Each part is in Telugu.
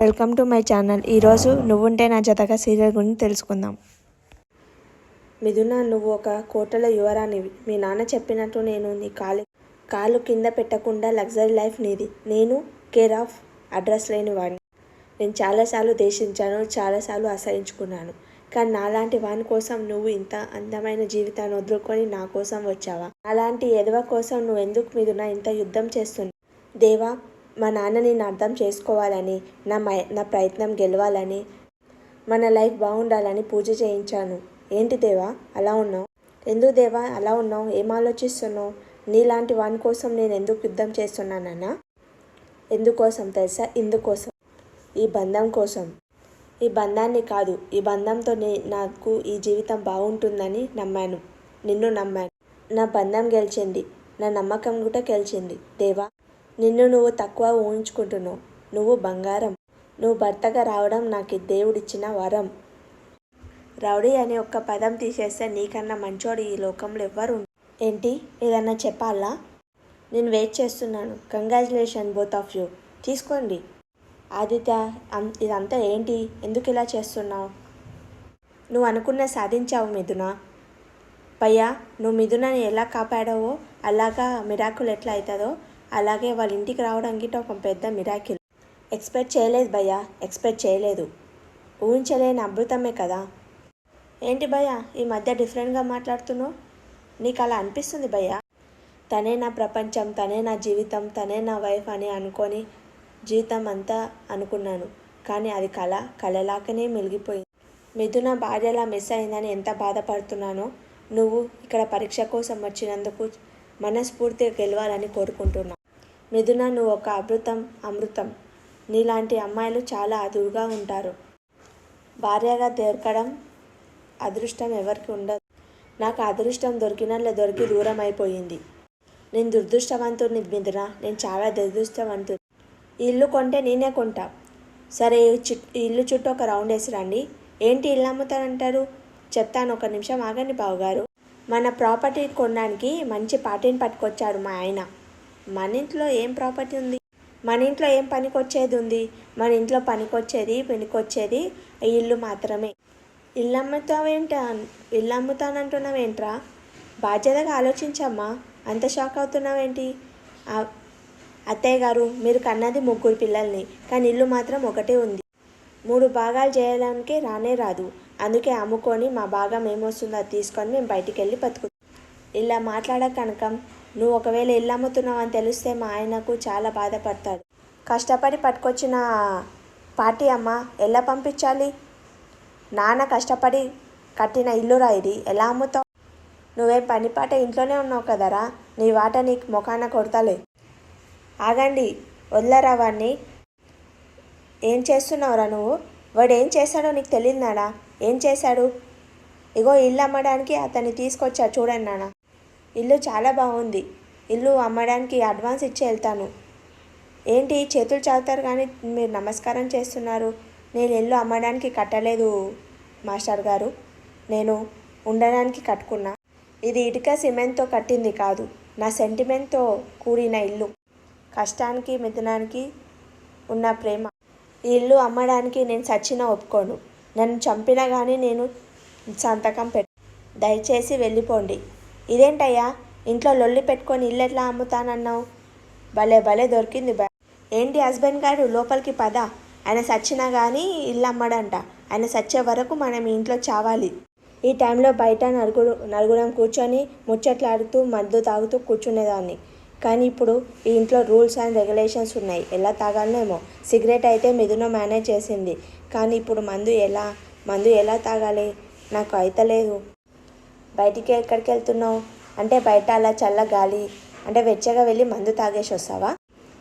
Welcome to my channel. ఈరోజు నువ్వుంటే నా జతగా సీరియల్ గురించి తెలుసుకుందాం. మిథున, నువ్వు ఒక కోటల యువరాణివి. మీ నాన్న చెప్పినట్టు నేను నీ కాలు కింద పెట్టకుండా లగ్జరీ లైఫ్ నీది. నేను కేర్ ఆఫ్ అడ్రస్ లేని వాడిని. నేను చాలాసార్లు దేశించాను, చాలాసార్లు అసహించుకున్నాను. కానీ నాలాంటి వాని కోసం నువ్వు ఇంత అందమైన జీవితాన్ని వదులుకొని నా కోసం వచ్చావా? అలాంటి ఎదవ కోసం నువ్వెందుకు మిథున ఇంత యుద్ధం చేస్తున్నావు? దేవా, మా నాన్న నిన్ను అర్థం చేసుకోవాలని, నా ప్రయత్నం గెలవాలని, మన లైఫ్ బాగుండాలని పూజ చేయించాను. ఏంటి దేవా అలా ఉన్నావు? ఎందుకు దేవా అలా ఉన్నావు? ఏం ఆలోచిస్తున్నావు? నీలాంటి వాని కోసం నేను ఎందుకు యుద్ధం చేస్తున్నానన్నా? ఎందుకోసం తెలుసా? ఇందుకోసం, ఈ బంధం కోసం. ఈ బంధాన్ని కాదు, ఈ బంధంతో నాకు ఈ జీవితం బాగుంటుందని నమ్మాను. నిన్ను నమ్మాను. నా బంధం గెలిచింది, నా నమ్మకం కూడా గెలిచింది. దేవా, నిన్ను నువ్వు తక్కువ ఊహించుకుంటున్నావు. నువ్వు బంగారం. నువ్వు భర్తగా రావడం నాకు దేవుడిచ్చిన వరం. రౌడీ అనే ఒక్క పదం తీసేస్తే నీకన్నా మంచోడు ఈ లోకంలో ఎవ్వరు. ఏంటి, ఏదన్నా చెప్పాలా? నేను వెయిట్ చేస్తున్నాను. Congratulation both of you. తీసుకోండి. ఆదిత్య, ఇదంతా ఏంటి? ఎందుకు ఇలా చేస్తున్నావు? నువ్వు అనుకున్న సాధించావు మిథున. భయ్యా, నువ్వు మిథునని ఎలా కాపాడావో అలాగా మిరాకుల్ ఎట్లా అవుతుందో అలాగే వాళ్ళ ఇంటికి రావడానికి ఒక పెద్ద మిరాకిల్. ఎక్స్పెక్ట్ చేయలేదు భయ్యా, ఎక్స్పెక్ట్ చేయలేదు. ఊహించలేని అద్భుతమే కదా. ఏంటి భయ్యా ఈ మధ్య డిఫరెంట్గా మాట్లాడుతున్నావు? నీకు అలా అనిపిస్తుంది భయ్యా? తనే నా ప్రపంచం, తనే నా జీవితం, తనే నా వైఫ్ అని అనుకొని జీవితం అంతా అనుకున్నాను. కానీ అది కళలాగానే మిగిలిపోయింది. మిథున భార్యలా మిస్ అయిందని ఎంత బాధపడుతున్నానో. నువ్వు ఇక్కడ పరీక్ష కోసం వచ్చినందుకు మనస్ఫూర్తిగా గెలవాలని కోరుకుంటున్నా. మిథున, నువ్వు ఒక అమృతం. నీలాంటి అమ్మాయిలు చాలా అదురుగా ఉంటారు. భార్యగా దొరకడం అదృష్టం ఎవరికి ఉండదు. నాకు అదృష్టం దొరికి దూరం అయిపోయింది. నేను దురదృష్టవంతుడిని మిథున, నేను చాలా దురదృష్టవంతుడు. ఈ ఇల్లు కొంటే నేనే కొంటా. సరే, ఈ ఇల్లు చుట్టూ ఒక రౌండ్ వేసి రండి. ఏంటి ఇల్లు అమ్ముతానంటారు? చెప్తాను, ఒక నిమిషం ఆగండి బావగారు. మన ప్రాపర్టీ కొనడానికి మంచి పార్టీని పట్టుకొచ్చాడు మా ఆయన. మన ఇంట్లో ఏం ప్రాపర్టీ ఉంది? మన ఇంట్లో ఏం పనికొచ్చేది ఉంది? మన ఇంట్లో పనికొచ్చేది ఈ ఇల్లు మాత్రమే. ఇల్లు అమ్ముతానంటున్నావేంట్రా? బాధ్యతగా ఆలోచించమ్మా. అంత షాక్ అవుతున్నావేంటి? అత్తయ్య గారు, మీరు కన్నది 3 పిల్లల్ని, కానీ ఇల్లు మాత్రం ఒకటే ఉంది. 3 భాగాలు చేయడానికి రానే రాదు. అందుకే అమ్ముకొని మా భాగం ఏమొస్తుందో అది తీసుకొని మేము బయటికి వెళ్ళి బతుకుతాం. ఇలా మాట్లాడక కనకం. నువ్వు ఒకవేళ ఇల్లు అమ్ముతున్నావు అని తెలిస్తే మా ఆయనకు చాలా బాధపడతాడు. కష్టపడి పట్టుకొచ్చిన పార్టీ అమ్మ, ఎలా పంపించాలి? నాన్న కష్టపడి కట్టిన ఇల్లురా ఇది, ఎలా అమ్ముతావు? నువ్వేం పనిపాట ఇంట్లోనే ఉన్నావు కదరా, నీ వాట నీకు మొఖాన కొడతలే. ఆగండి, వదలరా వాడిని. ఏం చేస్తున్నావురా నువ్వు? వాడు ఏం చేశాడో నీకు తెలియదాడా? ఏం చేశాడు? ఇగో ఇల్లు అమ్మడానికి అతన్ని తీసుకొచ్చా చూడండి నాన్న. ఇల్లు చాలా బాగుంది. ఇల్లు అమ్మడానికి అడ్వాన్స్ ఇచ్చి వెళ్తాను. ఏంటి చేతులు చాలుతారు కానీ మీరు నమస్కారం చేస్తున్నారు? నేను ఇల్లు అమ్మడానికి కట్టలేదు మాస్టర్ గారు, నేను ఉండడానికి కట్టుకున్నా. ఇది ఇటుక సిమెంట్తో కట్టింది కాదు, నా సెంటిమెంట్తో కూడిన ఇల్లు. కష్టానికి మిథునానికి ఉన్న ప్రేమ. ఈ ఇల్లు అమ్మడానికి నేను చచ్చినా ఒప్పుకోను. నన్ను చంపినా కానీ నేను సంతకం దయచేసి వెళ్ళిపోండి. ఇదేంటయ్యా, ఇంట్లో లొల్లి పెట్టుకొని ఇల్లు ఎట్లా అమ్ముతానన్నావు? భలే దొరికింది. ఏంటి హస్బెండ్ గారు, లోపలికి పద. ఆయన చచ్చినా కానీ ఇల్లు అమ్మడంట. ఆయన చచ్చే వరకు మనం ఇంట్లో చావాలి. ఈ టైంలో బయట నలుగురం కూర్చొని ముచ్చట్లాడుతూ మందు తాగుతూ కూర్చునేదాన్ని. కానీ ఇప్పుడు ఈ ఇంట్లో రూల్స్ అండ్ రెగ్యులేషన్స్ ఉన్నాయి. ఎలా తాగాలనేమో. సిగరెట్ అయితే మిథున మేనేజ్ చేసింది, కానీ ఇప్పుడు మందు ఎలా తాగాలి? నాకు అయితలేదు. బయటికి ఎక్కడికి వెళ్తున్నావు అంటే, బయట అలా చల్ల గాలి అంటే వెచ్చగా వెళ్ళి మందు తాగేసి వస్తావా?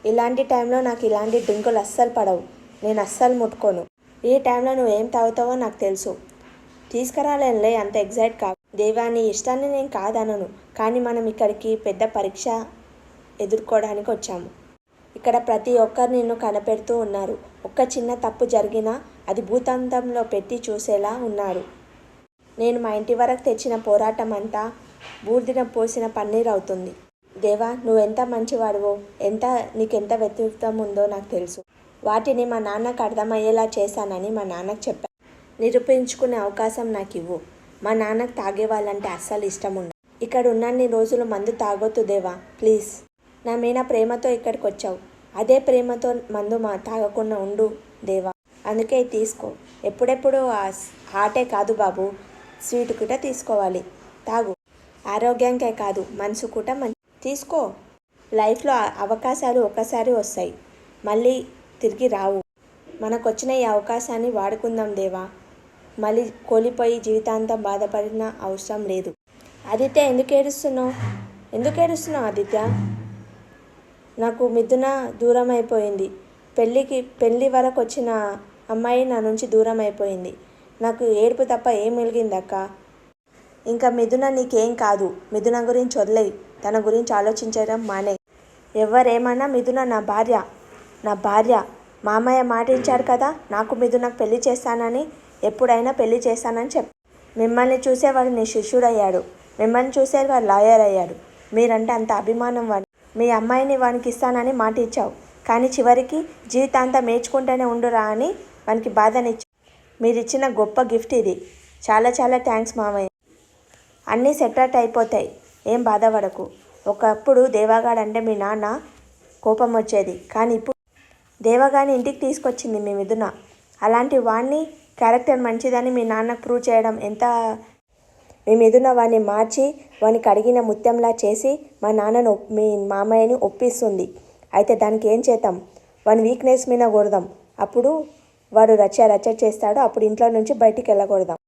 ఇలాంటి టైంలో నాకు ఇలాంటి డ్రింకులు అస్సలు పడవు. నేను అస్సలు ముట్టుకోను. ఈ టైంలో నువ్వేం తాగుతావో నాకు తెలుసు. తీసుకురాలేనులే, అంత ఎగ్జైట్ కాదు. దేవాని ఇష్టాన్ని నేను కాదనను, కానీ మనం ఇక్కడికి పెద్ద పరీక్ష ఎదుర్కోవడానికి వచ్చాము. ఇక్కడ ప్రతి ఒక్కరు నిన్ను కనపెడుతూ ఉన్నారు. ఒక్క చిన్న తప్పు జరిగినా అది భూతాంతంలో పెట్టి చూసేలా ఉన్నారు. నేను మా ఇంటి వరకు తెచ్చిన పోరాటం అంతా బూర్దిన పోసిన పన్నీర్ అవుతుంది. దేవా, నువ్వెంత మంచివాడివో, నీకెంత వ్యక్తిత్వం ఉందో నాకు తెలుసు. వాటిని మా నాన్నకు అర్థమయ్యేలా చేశానని మా నాన్నకు చెప్పాను. నిరూపించుకునే అవకాశం నాకు ఇవ్వు. మా నాన్నకు తాగేవాళ్ళంటే అస్సలు ఇష్టం ఉండదు. ఇక్కడ ఉన్నన్ని రోజులు మందు తాగొద్దు దేవా, ప్లీజ్. నా మీద ప్రేమతో ఇక్కడికి వచ్చావు. అదే ప్రేమతో మందు తాగకుండా ఉండు దేవా. అందుకే తీసుకో. ఎప్పుడెప్పుడు హాటే కాదు బాబు, స్వీట్ కూడా తీసుకోవాలి. తాగు. ఆరోగ్యానికే కాదు మనసు కూడా తీసుకో. లైఫ్లో అవకాశాలు ఒకసారి వస్తాయి, మళ్ళీ తిరిగి రావు. మనకొచ్చిన ఈ అవకాశాన్ని వాడుకుందాం దేవా. మళ్ళీ కోల్పోయి జీవితాంతం బాధపడిన అవసరం లేదు. ఆదిత్య, ఎందుకు ఏడుస్తున్నావు ఆదిత్య? నాకు మిథున దూరం అయిపోయింది. పెళ్ళి వరకు వచ్చిన అమ్మాయి నా నుంచి దూరం అయిపోయింది. నాకు ఏడుపు తప్ప ఏం మిగిలిందక్క? ఇంకా మిథున నీకేం కాదు. మిథున గురించి వదిలేయి. తన గురించి ఆలోచించడం మానే. ఎవరేమన్నా మిథున నా భార్య. మామయ్య మాటించాడు కదా నాకు మిథునకు పెళ్లి చేస్తానని. ఎప్పుడైనా పెళ్లి చేస్తానని మిమ్మల్ని చూసేవాడు నీ శిష్యుడయ్యాడు. మిమ్మల్ని చూసేవాడు లాయర్ అయ్యాడు. మీరంటే అంత అభిమానం వాడు. మీ అమ్మాయిని వానికి ఇస్తానని మాట ఇచ్చావు, కానీ చివరికి జీవితాంతం మేర్చుకుంటూనే ఉండురా అని వానికి బాధనిచ్చావు. మీరిచ్చిన గొప్ప గిఫ్ట్ ఇది. చాలా చాలా థ్యాంక్స్ మామయ్య. అన్నీ సెటరేట్ అయిపోతాయి, ఏం బాధపడకు. ఒకప్పుడు దేవాగాడు అంటే మీ నాన్న కోపం వచ్చేది, కానీ ఇప్పుడు దేవగాని ఇంటికి తీసుకొచ్చింది మీ మిథున. అలాంటి వాడిని క్యారెక్టర్ మంచిదని మీ నాన్నకు ప్రూవ్ చేయడం ఎంత. మీ మిథున వాడిని మార్చి వానికి అడిగిన ముత్యంలా చేసి మీ మామయ్యని ఒప్పిస్తుంది. అయితే దానికి ఏం చేద్దాం? వాని వీక్నెస్ మీద కొడదాం. అప్పుడు వాడు రచ్చ చేస్తాడు. అప్పుడు ఇంట్లో నుంచి బయటికి వెళ్ళకూడదాం.